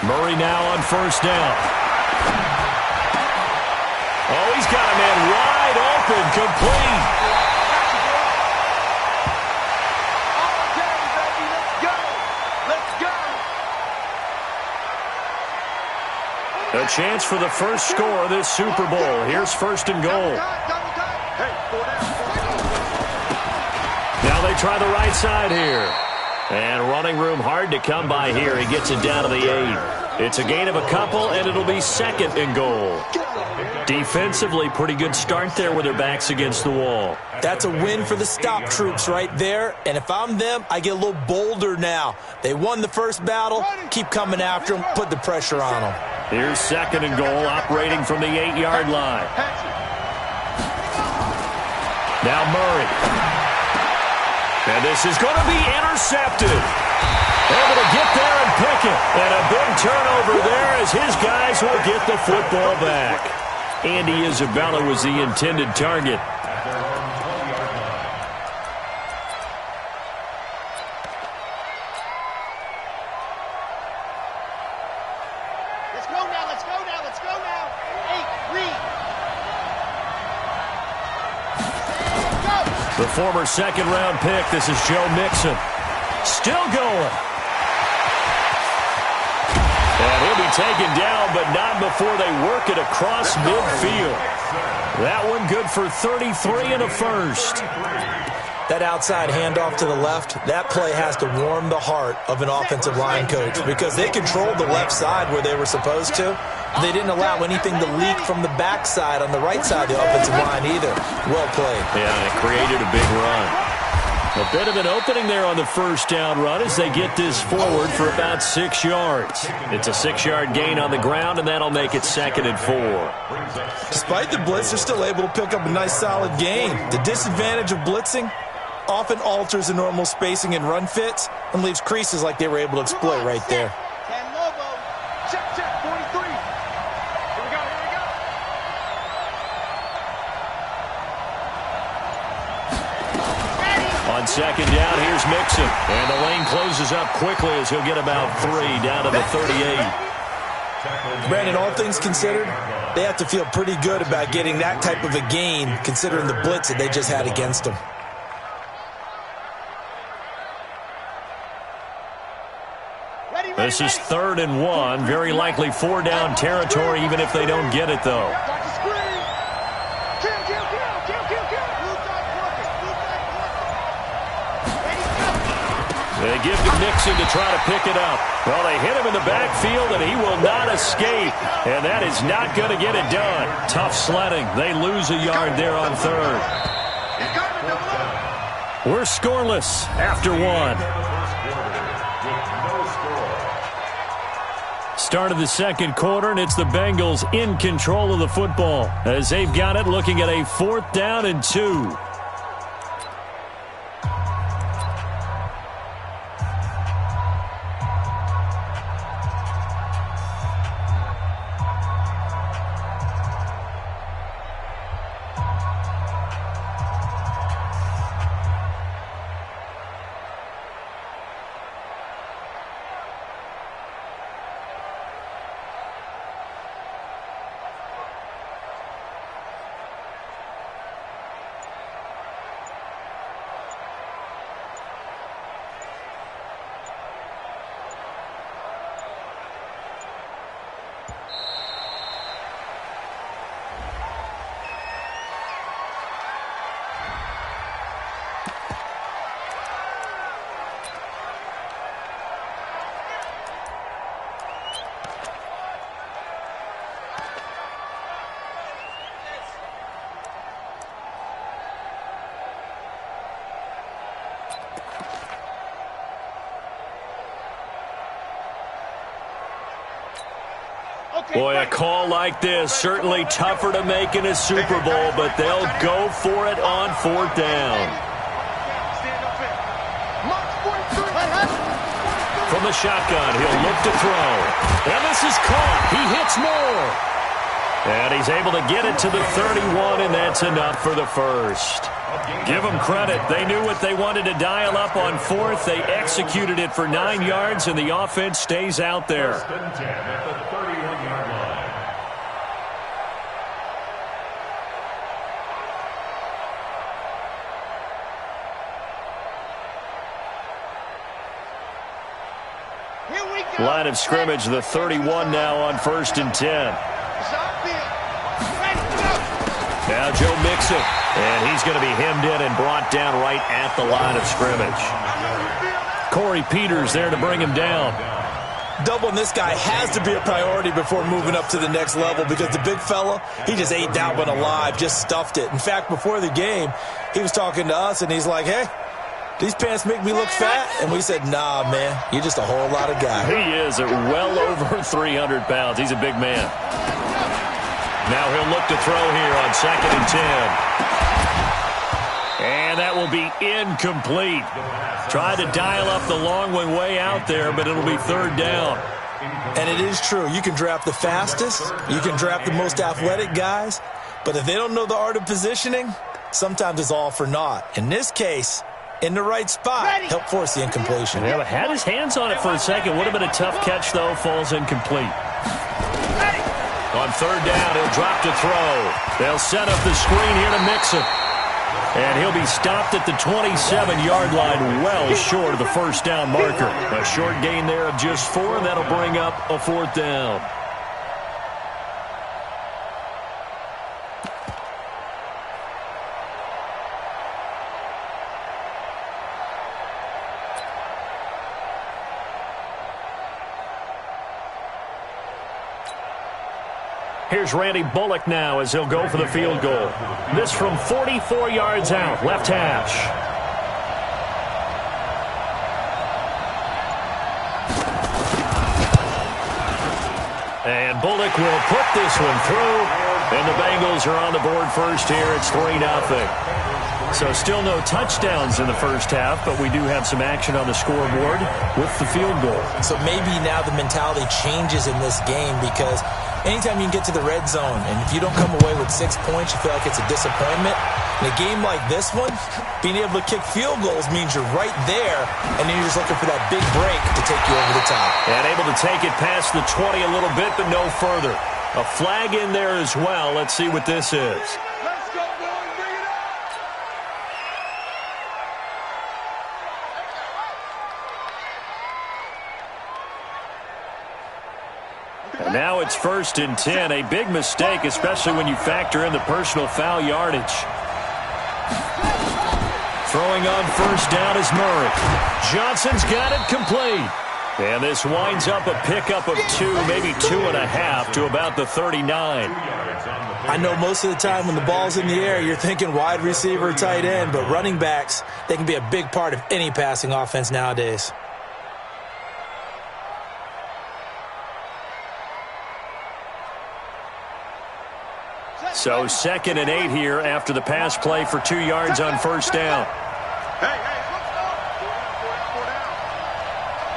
Murray now on first down. Oh, he's got a man wide open, complete. A chance for the first score of this Super Bowl. Here's first and goal. Now they try the right side here. And running room hard to come by here. He gets it down to the 8. It's a gain of a couple, and it'll be second and goal. Defensively, pretty good start there with their backs against the wall. That's a win for the stop troops right there. And if I'm them, I get a little bolder now. They won the first battle. Keep coming after them. Put the pressure on them. Here's second and goal, operating from the 8-yard line. Now Murray. And this is going to be intercepted. Able to get there and pick it. And a big turnover there as his guys will get the football back. Andy Isabella was the intended target. Let's go now, let's go now, let's go now. 8, read. Go. The former second-round pick, this is Joe Mixon. Still going. And he'll be taken down, but not before they work it across midfield. That one good for 33 and a first. That outside handoff to the left, that play has to warm the heart of an offensive line coach because they controlled the left side where they were supposed to. They didn't allow anything to leak from the backside on the right side of the offensive line either. Well played. Yeah, and it created a big run. A bit of an opening there on the first down run as they get this forward for about 6 yards. It's a 6-yard gain on the ground, and that'll make it second and 4. Despite the blitz, they're still able to pick up a nice solid gain. The disadvantage of blitzing often alters the normal spacing and run fits and leaves creases like they were able to exploit right there. Check, 43. Here we go. On second down, here's Mixon. And the lane closes up quickly as he'll get about 3 down to the 38. Brandon, all things considered, they have to feel pretty good about getting that type of a gain considering the blitz that they just had against them. This is 3rd and 1. Very likely 4-down territory, even if they don't get it, though. They give to Nixon to try to pick it up. Well, they hit him in the backfield, and he will not escape. And that is not going to get it done. Tough sledding. They lose a yard there on 3rd. We're scoreless after 1. Start of the second quarter, and it's the Bengals in control of the football as they've got it, looking at a 4th down and 2. Boy, a call like this, certainly tougher to make in a Super Bowl, but they'll go for it on 4th down. From the shotgun, he'll look to throw. And this is caught. He hits Moore. And he's able to get it to the 31, and that's enough for the first. Give them credit. They knew what they wanted to dial up on fourth. They executed it for 9 yards, and the offense stays out there. Line of scrimmage, the 31 now on 1st and 10. Now Joe Mixon, and he's going to be hemmed in and brought down right at the line of scrimmage. Corey Peters there to bring him down. Doubling this guy has to be a priority before moving up to the next level because the big fella, he just ate that one alive, just stuffed it. In fact, before the game, he was talking to us, and he's like, hey, these pants make me look fat? And we said, nah, man, you're just a whole lot of guy. He is at well over 300 pounds. He's a big man. Now he'll look to throw here on 2nd and 10. And that will be incomplete. Tried to dial up the long one way out there, but it'll be 3rd down. And it is true. You can draft the fastest. You can draft the most athletic guys. But if they don't know the art of positioning, sometimes it's all for naught. In this case, in the right spot, help force the incompletion. Yeah, had his hands on it for a second. Would have been a tough catch, though. Falls incomplete. On 3rd down, he'll drop to throw. They'll set up the screen here to Mixon. And he'll be stopped at the 27-yard line, well short of the 1st down marker. A short gain there of just 4, and that'll bring up a 4th down. Here's Randy Bullock now as he'll go for the field goal. This from 44 yards out, left hash. And Bullock will put this one through. And the Bengals are on the board first here. It's 3-0. So still no touchdowns in the first half, but we do have some action on the scoreboard with the field goal. So maybe now the mentality changes in this game because anytime you can get to the red zone, and if you don't come away with 6 points, you feel like it's a disappointment. In a game like this one, being able to kick field goals means you're right there, and then you're just looking for that big break to take you over the top. And able to take it past the 20 a little bit, but no further. A flag in there as well. Let's see what this is. Let's go, boys. Bring it up. And now it's 1st and 10. A big mistake, especially when you factor in the personal foul yardage. Throwing on 1st down is Murray. Johnson's got it complete. And this winds up a pickup of 2, maybe 2.5 to about the 39. I know most of the time when the ball's in the air, you're thinking wide receiver, tight end, but running backs, they can be a big part of any passing offense nowadays. So 2nd and 8 here after the pass play for 2 yards on 1st down. Hey, let's go.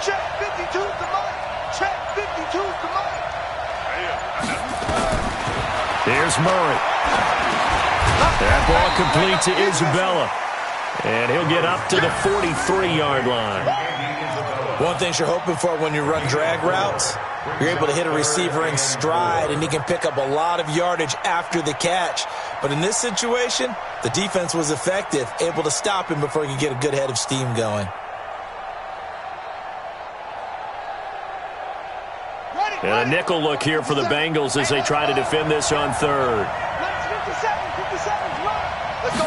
Check 52's the money. Check 52's the money. Here's Murray. That ball complete to Isabella. And he'll get up to the 43-yard line. One thing you're hoping for when you run drag routes, you're able to hit a receiver in stride, and he can pick up a lot of yardage after the catch. But in this situation, the defense was effective, able to stop him before he could get a good head of steam going. And a nickel look here for the Bengals as they try to defend this on 3rd. 57's right. Let's go.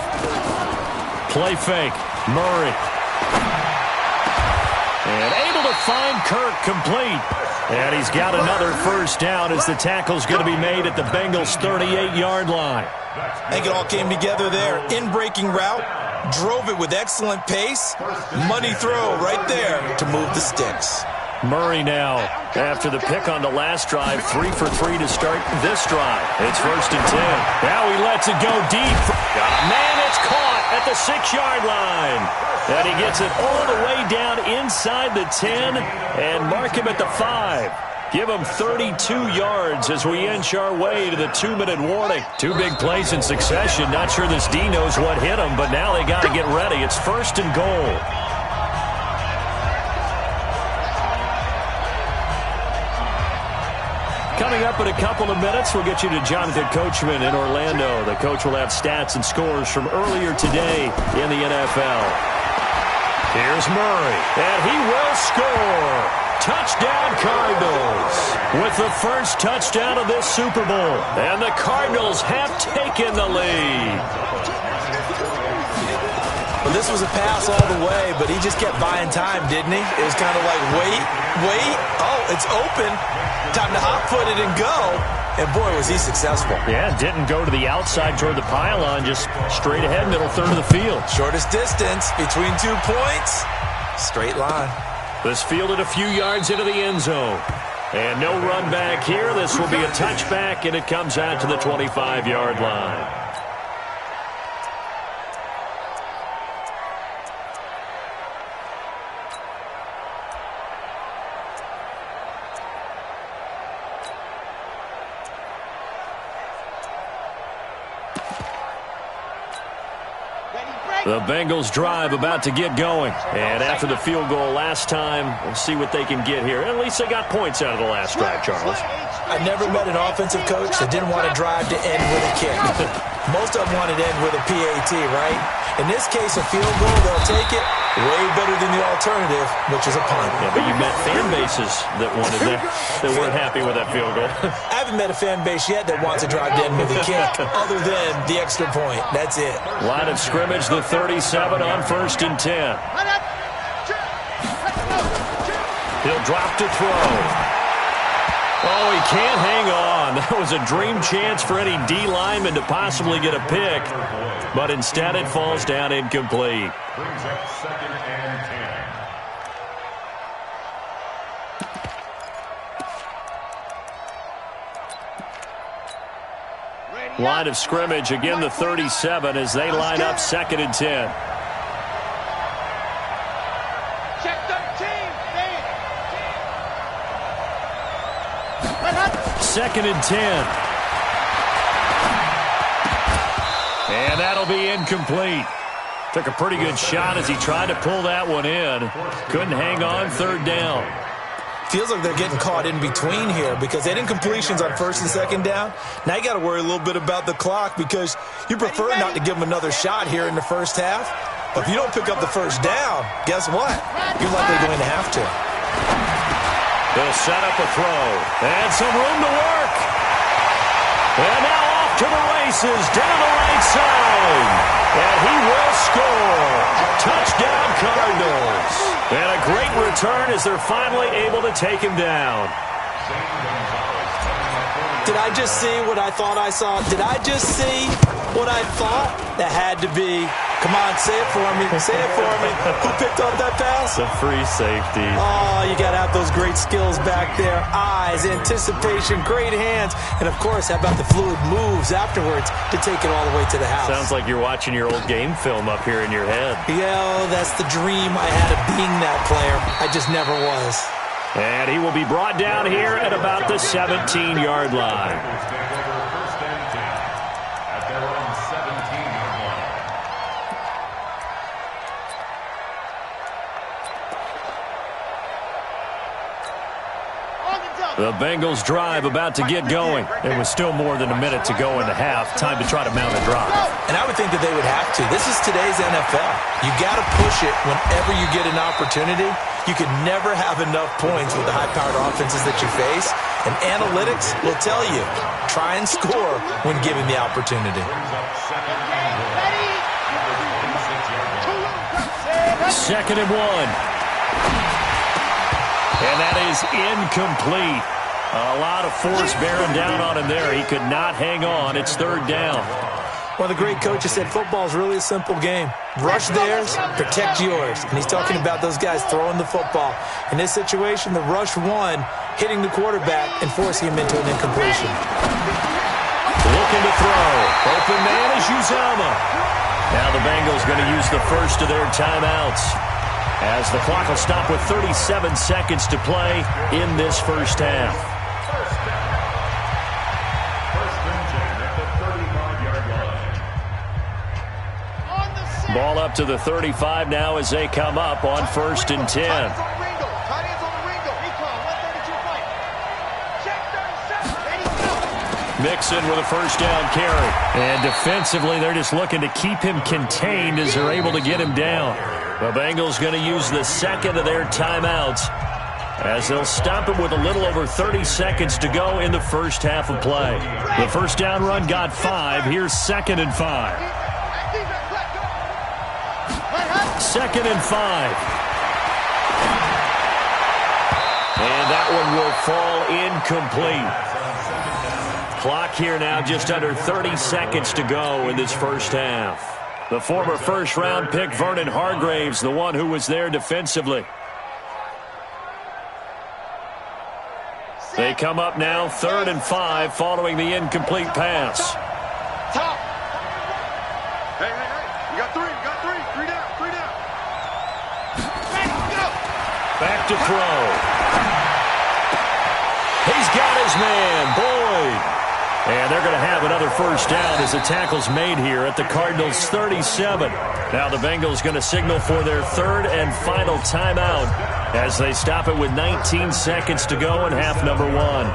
Play fake. Murray. And able to find Kirk complete. And he's got another 1st down as the tackle's going to be made at the Bengals' 38-yard line. I think it all came together there. In-breaking route, drove it with excellent pace. Money throw right there to move the sticks. Murray now, after the pick on the last drive, 3 for 3 to start this drive. It's 1st and 10. Now he lets it go deep. Man, it's caught at the 6-yard line. And he gets it all the way down inside the 10 and mark him at the 5. Give them 32 yards as we inch our way to the 2-minute warning. 2 big plays in succession. Not sure this D knows what hit them, but now they got to get ready. It's 1st and goal. Coming up in a couple of minutes, we'll get you to Jonathan Coachman in Orlando. The coach will have stats and scores from earlier today in the NFL. Here's Murray, and he will score. Touchdown Cardinals with the first touchdown of this Super Bowl. And the Cardinals have taken the lead. Well, this was a pass all the way, but he just kept buying time, didn't he? It was kind of like, wait. Oh, it's open. Time to hot-foot it and go. And, boy, was he successful. Yeah, didn't go to the outside toward the pylon, just straight ahead, middle third of the field. Shortest distance between 2 points. Straight line. This fielded a few yards into the end zone. And no run back here. This will be a touchback, and it comes out to the 25-yard line. The Bengals drive about to get going. And after the field goal last time, we'll see what they can get here. At least they got points out of the last drive, Charles. I never met an offensive coach that didn't want to drive to end with a kick. Most of them wanted to end with a PAT, right? In this case, a field goal, they'll take it. Way better than the alternative, which is a punt. Yeah, but you met fan bases that wanted that weren't happy with that field goal. I haven't met a fan base yet that wants to drive to end with a kick, other than the extra point. That's it. Line of scrimmage, the 37 on 1st and 10. He'll drop to throw. Oh, he can't hang on. That was a dream chance for any D lineman to possibly get a pick, but instead it falls down incomplete. Brings up 2nd and 10. Line of scrimmage, again the 37 as they line up 2nd and 10. Check 13, man. 2nd and 10. And that'll be incomplete. Took a pretty good shot as he tried to pull that one in. Couldn't hang on, 3rd down. Feels like they're getting caught in between here because they had incompletions on 1st and 2nd down. Now you got to worry a little bit about the clock because you prefer not to give them another shot here in the first half. But if you don't pick up the 1st down, guess what? You're likely going to have to. They'll set up a throw. And some room to work. And now off to the races down the right side. And he will score. Touchdown Cardinals. And a great return as they're finally able to take him down. Did I just see what I thought I saw? Did I just see what I thought? That had to be. Come on, say it for me. Say it for me. Who picked up that pass? The free safety. Oh, you got to have those great skills back there. Eyes, anticipation, great hands. And, of course, how about the fluid moves afterwards to take it all the way to the house? Sounds like you're watching your old game film up here in your head. Yeah, that's the dream I had of being that player. I just never was. And he will be brought down here at about the 17-yard line. The Bengals drive about to get going. There was still more than a minute to go in the half. Time to try to mount a drive. And I would think that they would have to. This is today's NFL. You got to push it whenever you get an opportunity. You can never have enough points with the high-powered offenses that you face. And analytics will tell you, try and score when given the opportunity. 2nd and 1. And that is incomplete. A lot of force bearing down on him there. He could not hang on. It's 3rd down. Well, the great coach has said football is really a simple game. Rush theirs, protect yours. And he's talking about those guys throwing the football. In this situation, the rush one, hitting the quarterback and forcing him into an incompletion. Looking to throw. Open man is Uzama. Now the Bengals going to use the first of their timeouts. as the clock will stop with 37 seconds to play in this first half. Ball up to the 35 now as they come up on 1st and 10. Mixon with a first down carry. And defensively, they're just looking to keep him contained as they're able to get him down. The Bengals going to use the second of their timeouts as they'll stop it with a little over 30 seconds to go in the first half of play. The first down run got 5. Here's 2nd and 5. 2nd and 5. And that one will fall incomplete. Clock here now just under 30 seconds to go in this first half. The former first-round pick, Vernon Hargreaves, the one who was there defensively. They come up now 3rd and 5 following the incomplete pass. Top. Hey. You got 3. Three down. Go. Back to throw. He's got his man, Boyd. And they're going to have another first down as the tackle's made here at the Cardinals' 37. Now the Bengals going to signal for their 3rd and final timeout as they stop it with 19 seconds to go in half number 1.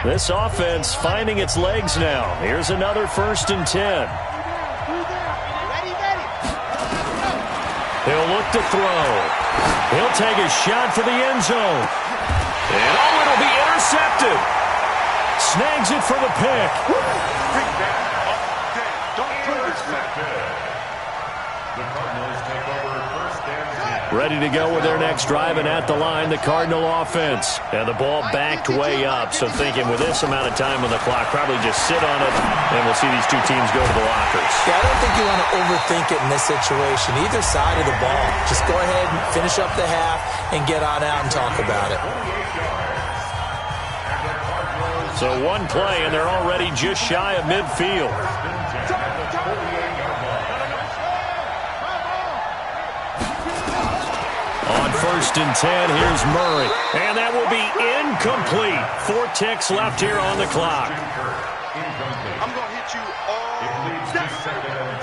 This offense finding its legs now. Here's another 1st and 10. He'll look to throw. He'll take a shot for the end zone. And it'll be intercepted. Snags it for the pick. Ready to go with their next drive, and at the line, the Cardinal offense. And the ball backed way up, so thinking with this amount of time on the clock, probably just sit on it, and we'll see these two teams go to the lockers. Yeah, I don't think you want to overthink it in this situation. Either side of the ball. Just go ahead and finish up the half and get on out and talk about it. So one play, and they're already just shy of midfield. On 1st and 10, here's Murray. And that will be incomplete. 4 ticks left here on the clock. I'm going to hit you all day. 2nd and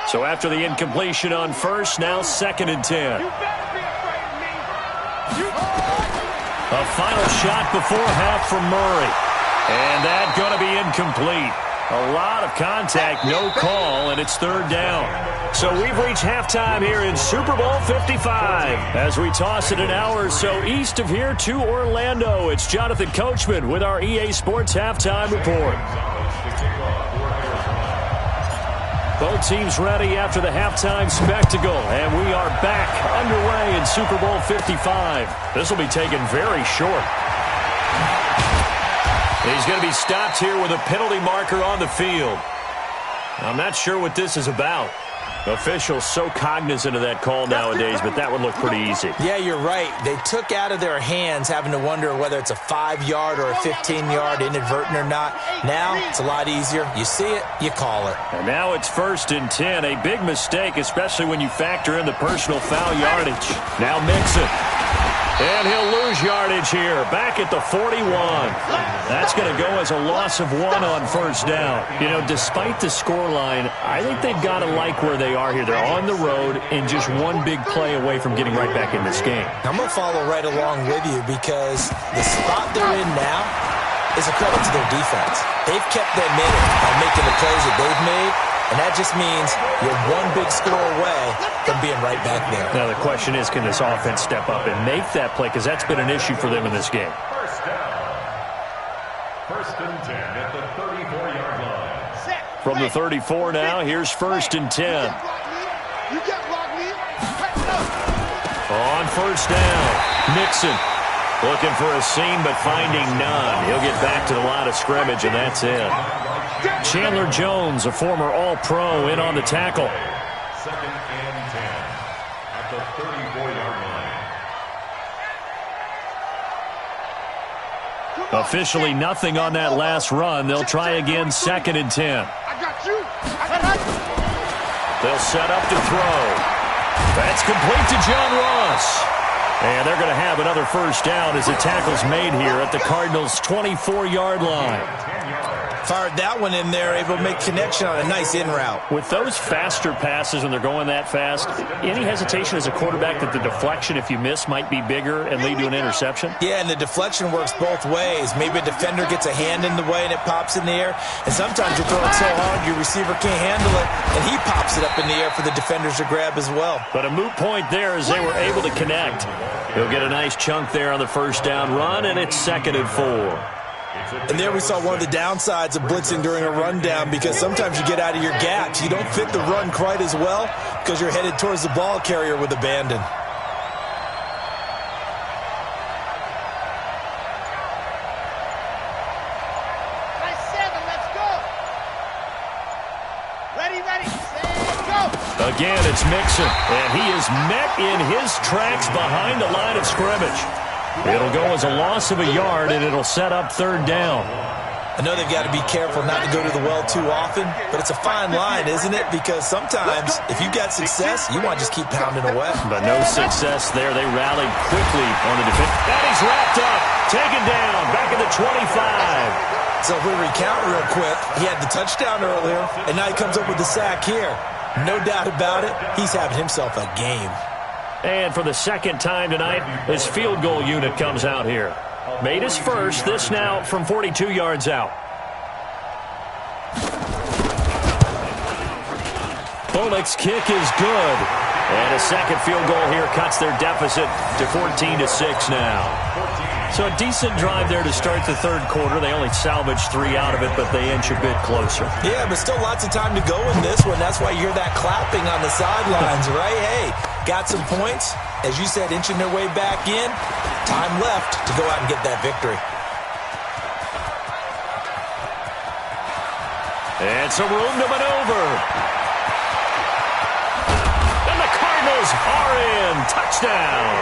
10. So after the incompletion on 1st, now 2nd and 10. A final shot before half from Murray. And that's going to be incomplete. A lot of contact, no call, and it's 3rd down. So we've reached halftime here in Super Bowl 55. As we toss it an hour or so east of here to Orlando, it's Jonathan Coachman with our EA Sports Halftime Report. Both teams ready after the halftime spectacle, and we are back underway in Super Bowl 55. This will be taken very short. He's going to be stopped here with a penalty marker on the field. I'm not sure what this is about. Officials so cognizant of that call nowadays, but that would look pretty easy. Yeah, you're right. They took out of their hands having to wonder whether it's a 5-yard or a 15-yard inadvertent or not. Now it's a lot easier. You see it, you call it. And now it's 1st and 10. A big mistake, especially when you factor in the personal foul yardage. Now Mixon. And he'll lose yardage here, back at the 41. That's going to go as a loss of 1 on 1st down. You know, despite the scoreline, I think they've got to like where they are here. They're on the road and just one big play away from getting right back in this game. I'm going to follow right along with you because the spot they're in now is a credit to their defense. They've kept them in it by making the plays that they've made, and that just means you're one big score away from being right back there. Now the question is, can this offense step up and make that play? Because that's been an issue for them in this game. 1st and 10 at the 34-yard line. From the 34 now, here's 1st and 10. On 1st down, Mixon looking for a seam but finding none. He'll get back to the line of scrimmage, and that's it. Chandler Jones, a former All-Pro, in on the tackle. 2nd and 10 at the 34-yard line. A Officially nothing on that last run. They'll try again, 2nd and 10. I got you. They'll set up to throw. That's complete to John Ross. And they're going to have another first down as the tackle's made here at the Cardinals' 24-yard line. Fired that one in there, able to make connection on a nice in route. With those faster passes when they're going that fast, any hesitation as a quarterback that the deflection, if you miss, might be bigger and lead to an interception? Yeah, and the deflection works both ways. Maybe a defender gets a hand in the way and it pops in the air. And sometimes you throw it so hard your receiver can't handle it, and he pops it up in the air for the defenders to grab as well. But a moot point there as they were able to connect. He'll get a nice chunk there on the first down run, and it's 2nd and 4. And there we saw one of the downsides of blitzing during a rundown, because sometimes you get out of your gaps. You don't fit the run quite as well because you're headed towards the ball carrier with abandon. Nice 7. Let's go. Ready, set, go. Again, it's Mixon, and he is met in his tracks behind the line of scrimmage. It'll go as a loss of a yard, and it'll set up 3rd down. I know they've got to be careful not to go to the well too often, but it's a fine line, isn't it? Because sometimes, if you've got success, you want to just keep pounding away. But no success there. They rallied quickly on the defense. And he's wrapped up, taken down, back at the 25. So if we recount real quick, he had the touchdown earlier, and now he comes up with the sack here. No doubt about it, he's having himself a game. And for the 2nd time tonight, his field goal unit comes out here. Made his first, this now from 42 yards out. Bullock's kick is good. And a second field goal here cuts their deficit to 14-6 now. So a decent drive there to start the 3rd quarter. They only salvaged 3 out of it, but they inch a bit closer. Yeah, but still lots of time to go in this one. That's why you hear that clapping on the sidelines, right? Hey, got some points. As you said, inching their way back in. Time left to go out and get that victory. And some room to maneuver. And the Cardinals are in. Touchdown.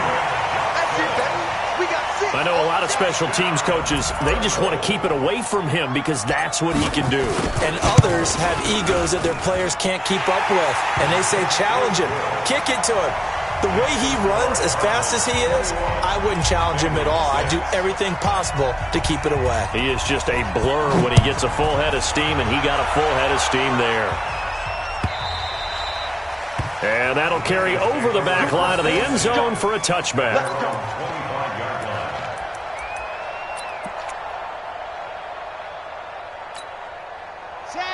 That's it, baby. We got 6. I know a lot of special teams coaches, they just want to keep it away from him because that's what he can do. And others have egos that their players can't keep up with. And they say, challenge him. Kick it to him. The way he runs, as fast as he is, I wouldn't challenge him at all. I'd do everything possible to keep it away. He is just a blur when he gets a full head of steam, and he got a full head of steam there. And that'll carry over the back line of the end zone for a touchback.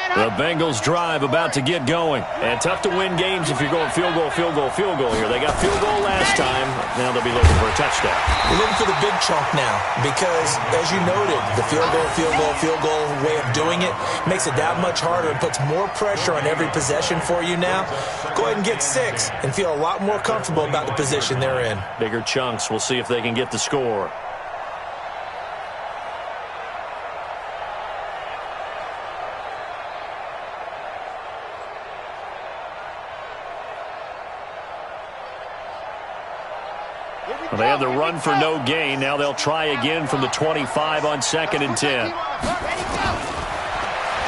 The Bengals drive about to get going. And tough to win games if you're going field goal here. They got field goal last time. Now they'll be looking for a touchdown. We're looking for the big chunk now because, as you noted, the field goal way of doing it makes it that much harder and puts more pressure on every possession for you now. Go ahead and get 6 and feel a lot more comfortable about the position they're in. Bigger chunks. We'll see if they can get the score. Well, they had the run for no gain. Now they'll try again from the 25 on 2nd and 10.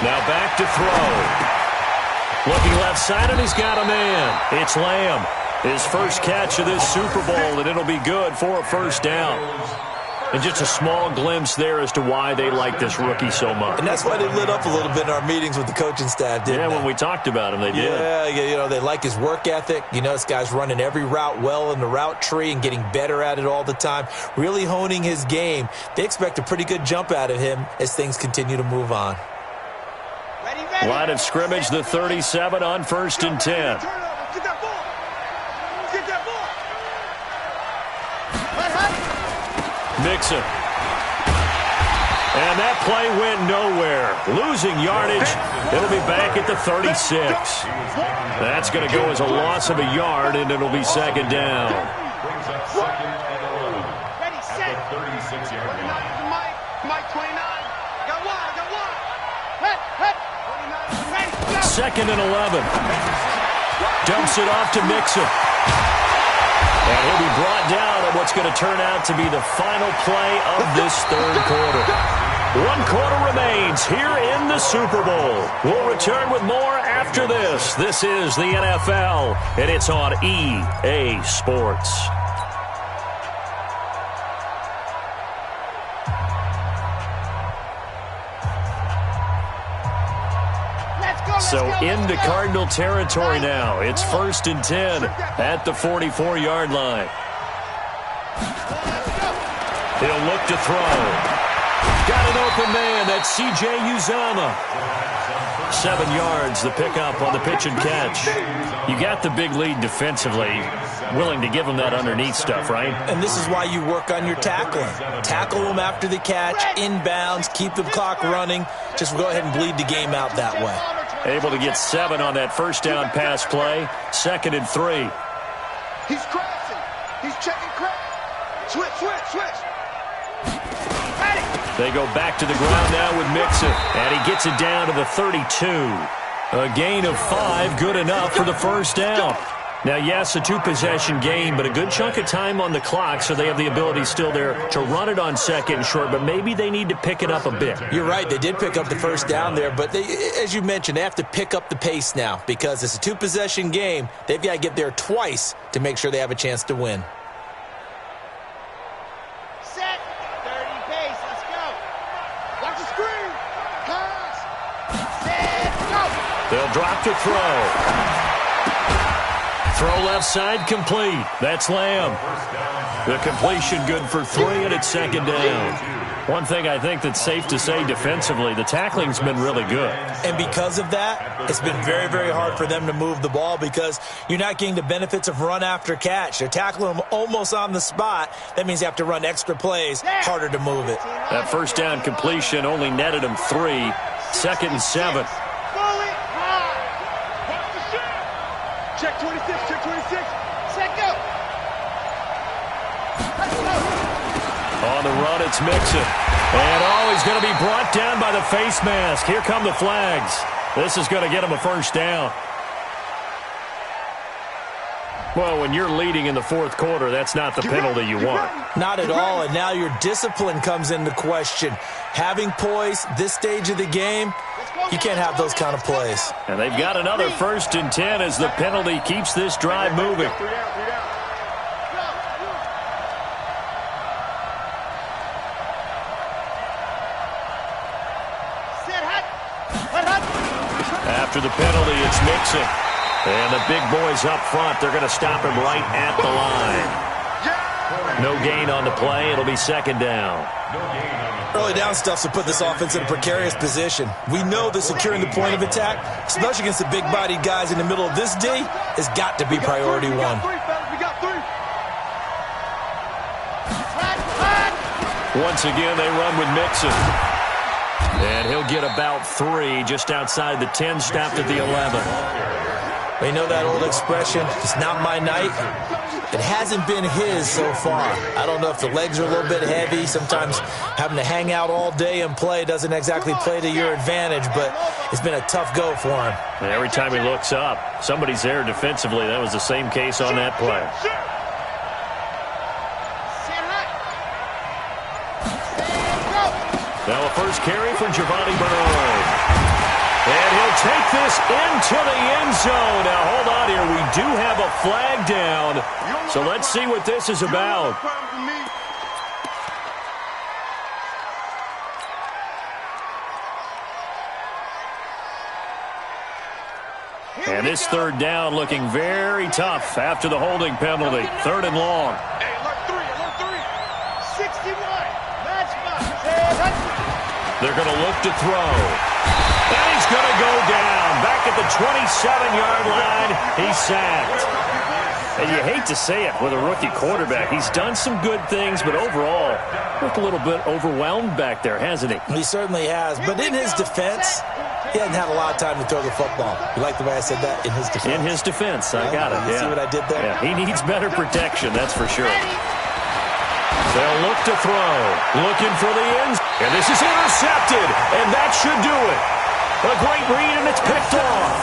Now back to throw. Looking left side, and he's got a man. It's Lamb. His first catch of this Super Bowl, and it'll be good for a first down. And just a small glimpse there as to why they like this rookie so much. And that's why they lit up a little bit in our meetings with the coaching staff, didn't they? When we talked about him, they did. Yeah, you know, they like his work ethic. You know, this guy's running every route well in the route tree and getting better at it all the time, really honing his game. They expect a pretty good jump out of him as things continue to move on. Ready. Line of scrimmage, the 37 on 1st and 10. Get that ball. Get that ball. Mixon. And that play went nowhere. Losing yardage. It'll be back at the 36. That's going to go as a loss of a yard, and it'll be 2nd down. Ready, set. 36-yard line. Mike 29. Got one. Head. 29. Ready, go. 2nd and 11. Dumps it off to Mixon. And he'll be brought down on what's going to turn out to be the final play of this third quarter. 1 quarter remains here in the Super Bowl. We'll return with more after this. This is the NFL, and it's on EA Sports. So into Cardinal territory now. It's 1st and 10 at the 44-yard line. He'll look to throw. Got an open man. That's C.J. Uzomah. 7 yards, the pickup on the pitch and catch. You got the big lead defensively. Willing to give them that underneath stuff, right? And this is why you work on your tackling. Tackle them after the catch, inbounds, keep the clock running. Just go ahead and bleed the game out that way. Able to get 7 on that first down pass play. 2nd and 3. He's crashing. He's checking crash. Switch. They go back to the ground now with Mixon. And he gets it down to the 32. A gain of 5, good enough for the first down. Now, yes, a 2-possession game, but a good chunk of time on the clock, so they have the ability still there to run it on 2nd and short, but maybe they need to pick it up a bit. You're right. They did pick up the first down there, but they, as you mentioned, they have to pick up the pace now because it's a 2-possession game. They've got to get there twice to make sure they have a chance to win. Set. 30 pace. Let's go. Watch the screen. Pass. Set. Go. They'll drop to throw. Throw left side complete. That's Lamb. The completion good for 3, and it's 2nd down. One thing I think that's safe to say defensively, the tackling's been really good. And because of that, it's been very, very hard for them to move the ball because you're not getting the benefits of run after catch. They're tackling them almost on the spot. That means you have to run extra plays, harder to move it. That first down completion only netted them 3. 2nd and 7. Check 26, check 26. Set, go. Let's go. On the run, it's Mixon. And, he's going to be brought down by the face mask. Here come the flags. This is going to get him a first down. Well, when you're leading in the 4th quarter, that's not the penalty you want. Not at all, and now your discipline comes into question. Having poise this stage of the game, you can't have those kind of plays. And they've got another 1st and 10 as the penalty keeps this drive moving. After the penalty, it's Mixon. And the big boys up front, they're going to stop him right at the line. No gain on the play. It'll be 2nd down. Early down stuff to put this offense in a precarious position. We know that securing the point of attack, especially against the big-bodied guys in the middle of this D, has got to be priority 1. Once again, they run with Mixon. And he'll get about 3 just outside the 10, stopped at the 11. You know that old expression, it's not my night. It hasn't been his so far. I don't know if the legs are a little bit heavy. Sometimes having to hang out all day and play doesn't exactly play to your advantage, but it's been a tough go for him. And every time he looks up, somebody's there defensively. That was the same case on that play. Now a first carry for Giovanni Bernard. And he'll take this into the end zone. Now, hold on here. We do have a flag down. So let's see what this is about. And this 3rd down looking very tough after the holding penalty. 3rd and long. Hey, alert 3. 61. Match box. They're going to look to throw. And he's going to go down. Back at the 27-yard line, he's sacked. And you hate to say it with a rookie quarterback. He's done some good things, but overall, looked a little bit overwhelmed back there, hasn't he? He certainly has. But in his defense, he hasn't had a lot of time to throw the football. You like the way I said that? In his defense. In his defense. I got it. You see what I did there? Yeah, he needs better protection, that's for sure. They'll look to throw. Looking for the end. And this is intercepted. And that should do it. A great read, and it's picked off.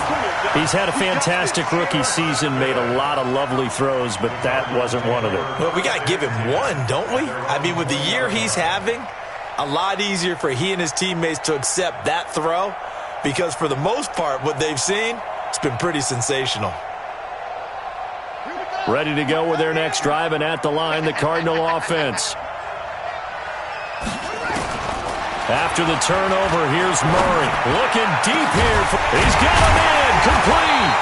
He's had a fantastic rookie season, made a lot of lovely throws, but that wasn't one of them. Well, we got to give him one, don't we? I mean, with the year he's having, a lot easier for he and his teammates to accept that throw because for the most part, what they've seen, it's been pretty sensational. Ready to go with their next drive, and at the line, the Cardinal offense. After the turnover, here's Murray. Looking deep here. He's got him in. Complete.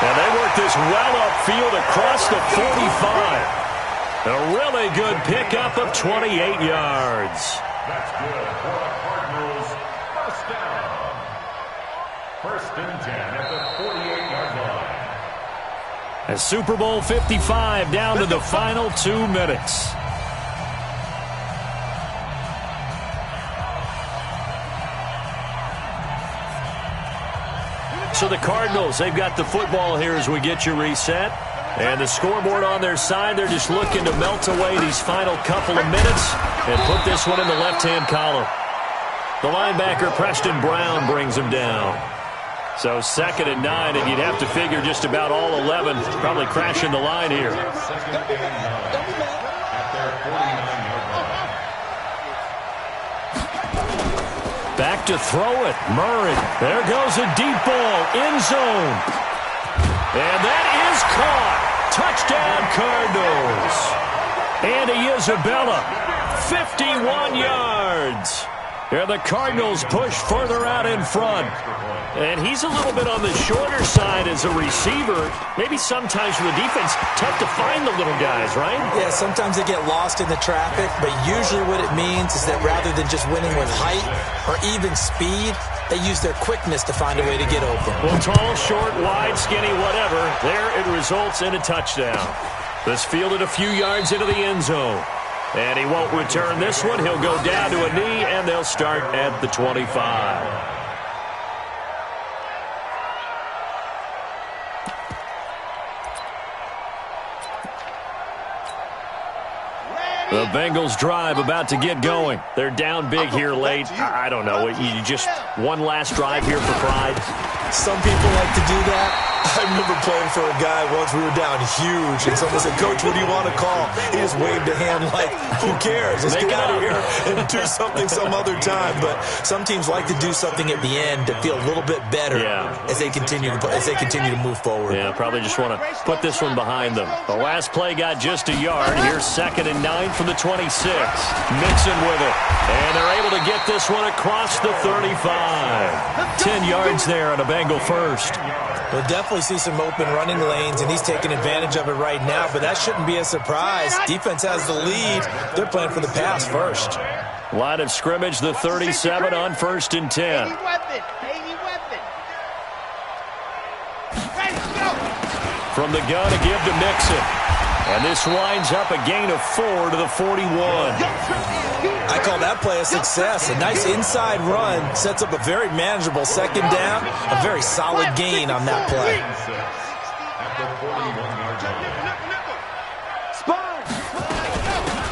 And they work this well upfield across the 45. A really good pickup of 28 yards. That's good for the Cardinals. First down. First and 10 at the 48-yard line. A Super Bowl 55 down to the final 2 minutes. So the Cardinals, they've got the football here as we get you reset. And the scoreboard on their side, they're just looking to melt away these final couple of minutes and put this one in the left-hand column. The linebacker, Preston Brown, brings him down. So 2nd and 9, and you'd have to figure just about all 11 probably crashing the line here. Back to throw it. Murray. There goes a deep ball. End zone. And that is caught. Touchdown, Cardinals. Andy Isabella, 51 yards. And the Cardinals push further out in front. And he's a little bit on the shorter side as a receiver. Maybe sometimes for the defense, tough to find the little guys, right? Yeah, sometimes they get lost in the traffic, but usually what it means is that rather than just winning with height or even speed, they use their quickness to find a way to get open. Well, tall, short, wide, skinny, whatever, there it results in a touchdown. This fielded a few yards into the end zone. And he won't return this one. He'll go down to a knee, and they'll start at the 25. The Bengals drive about to get going. They're down big here late. I don't know. You just one last drive here for pride. Some people like to do that. I remember playing for a guy once. We were down huge, and someone said, "Coach, what do you want to call?" He just waved a hand like, "Who cares? Let's get out of here and do something some other time." But some teams like to do something at the end to feel a little bit better as they continue to move forward. Yeah, probably just want to put this one behind them. The last play got just a yard. Here's 2nd and 9 from the 26. Mixon with it, and they're able to get this one across the 35. 10 yards there on a Bengal first. We'll definitely see some open running lanes, and he's taking advantage of it right now, but that shouldn't be a surprise. Defense has the lead. They're playing for the pass first. Line of scrimmage, the 37 on 1st and 10. 80 weapon. 80 weapon. Ready, go. From the gun, a give to Mixon. And this winds up a gain of 4 to the 41. I call that play a success. A nice inside run sets up a very manageable 2nd down. A very solid gain on that play.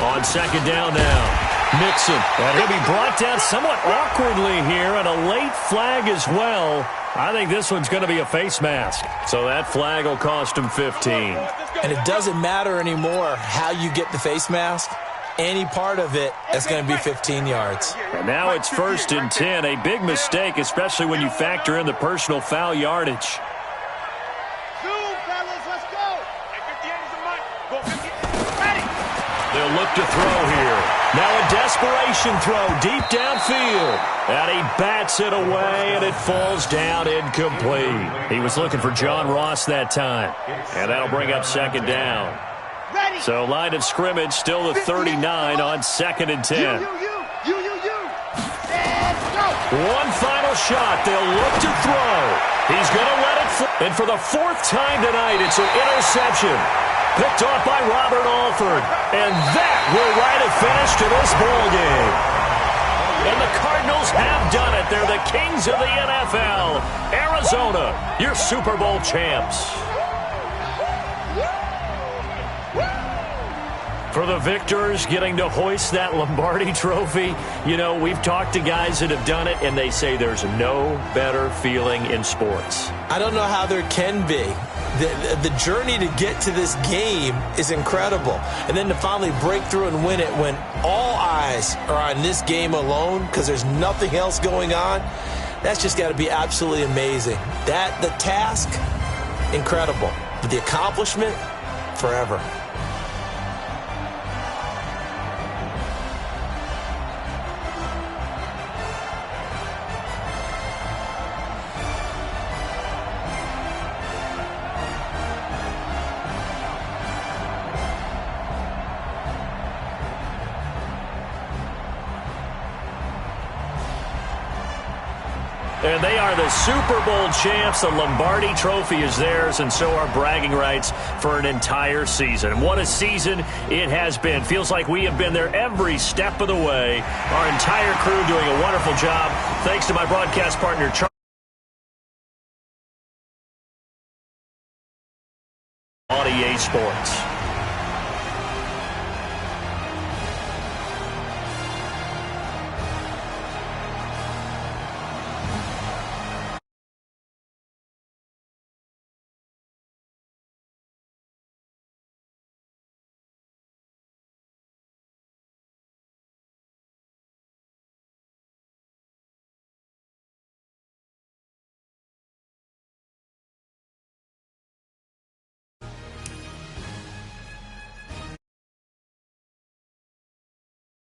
On 2nd down now. Mixon. And he'll be brought down somewhat awkwardly here, and a late flag as well. I think this one's going to be a face mask. So that flag will cost him 15. And it doesn't matter anymore how you get the face mask. Any part of it is going to be 15 yards. And now it's 1st and 10. A big mistake, especially when you factor in the personal foul yardage. Zoom, fellas, let's go. Ready. They'll look to throw here. Now a desperation throw deep downfield. And he bats it away, and it falls down incomplete. He was looking for John Ross that time. And that'll bring up 2nd down. Ready. So line of scrimmage still the 39 on 2nd and 10. You. And go. One final shot. They'll look to throw. He's going to let it fly. And for the 4th time tonight, it's an interception. Picked off by Robert Alford. And that will write a finish to this ball game. And the Cardinals have done it. They're the kings of the NFL. Arizona, your Super Bowl champs. For the victors, getting to hoist that Lombardi trophy, you know, we've talked to guys that have done it, and they say there's no better feeling in sports. I don't know how there can be. The journey to get to this game is incredible. And then to finally break through and win it when all eyes are on this game alone because there's nothing else going on, that's just got to be absolutely amazing. The task, incredible. But the accomplishment, forever. And they are the Super Bowl champs. The Lombardi trophy is theirs, and so are bragging rights for an entire season. What a season it has been. Feels like we have been there every step of the way. Our entire crew doing a wonderful job. Thanks to my broadcast partner, Charlie. EA Sports.